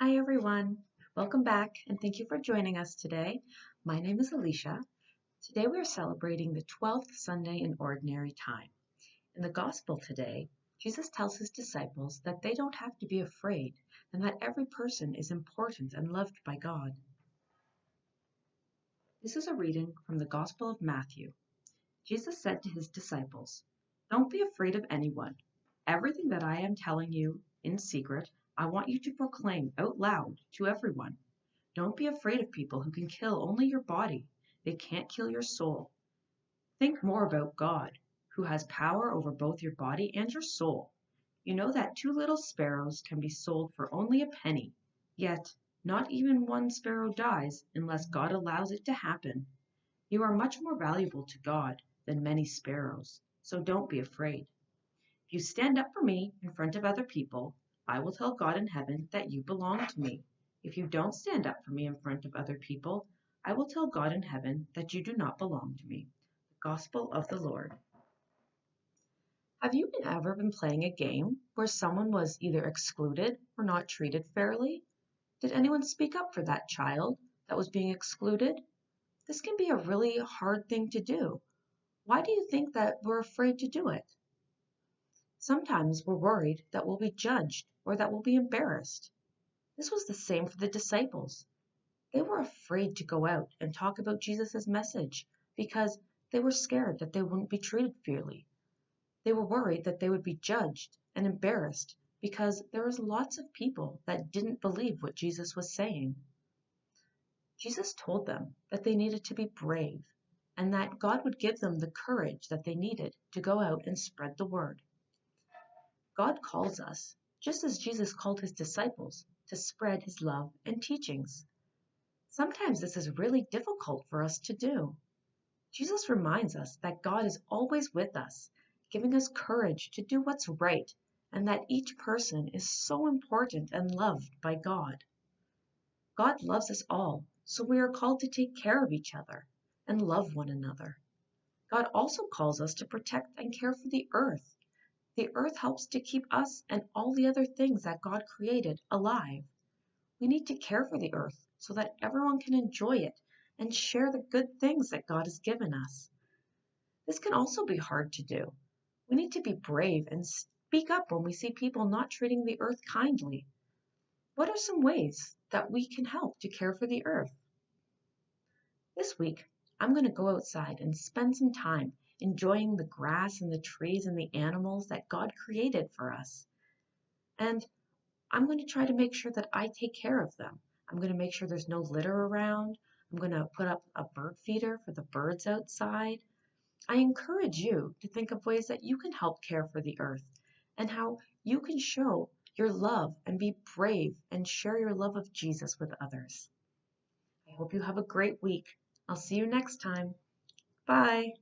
Hi everyone, welcome back and thank you for joining us today. My name is Alicia. Today we are celebrating the 12th Sunday in Ordinary Time. In the Gospel today, Jesus tells his disciples that they don't have to be afraid and that every person is important and loved by God. This is a reading from the Gospel of Matthew. Jesus said to his disciples, "Don't be afraid of anyone. Everything that I am telling you in secret, I want you to proclaim out loud to everyone. Don't be afraid of people who can kill only your body. They can't kill your soul. Think more about God, who has power over both your body and your soul. You know that two little sparrows can be sold for only a penny, yet not even one sparrow dies unless God allows it to happen. You are much more valuable to God than many sparrows, so don't be afraid. If you stand up for me in front of other people, I will tell God in heaven that you belong to me. If you don't stand up for me in front of other people, I will tell God in heaven that you do not belong to me." The Gospel of the Lord. Have you ever been playing a game where someone was either excluded or not treated fairly? Did anyone speak up for that child that was being excluded? This can be a really hard thing to do. Why do you think that we're afraid to do it? Sometimes we're worried that we'll be judged or that we'll be embarrassed. This was the same for the disciples. They were afraid to go out and talk about Jesus' message because they were scared that they wouldn't be treated fairly. They were worried that they would be judged and embarrassed because there was lots of people that didn't believe what Jesus was saying. Jesus told them that they needed to be brave and that God would give them the courage that they needed to go out and spread the word. God calls us, just as Jesus called his disciples, to spread his love and teachings. Sometimes this is really difficult for us to do. Jesus reminds us that God is always with us, giving us courage to do what's right, and that each person is so important and loved by God. God loves us all, so we are called to take care of each other and love one another. God also calls us to protect and care for the earth. The earth helps to keep us and all the other things that God created alive. We need to care for the earth so that everyone can enjoy it and share the good things that God has given us. This can also be hard to do. We need to be brave and speak up when we see people not treating the earth kindly. What are some ways that we can help to care for the earth? This week, I'm going to go outside and spend some time enjoying the grass and the trees and the animals that God created for us. And I'm going to try to make sure that I take care of them. I'm going to make sure there's no litter around. I'm going to put up a bird feeder for the birds outside. I encourage you to think of ways that you can help care for the earth and how you can show your love and be brave and share your love of Jesus with others. I hope you have a great week. I'll see you next time. Bye.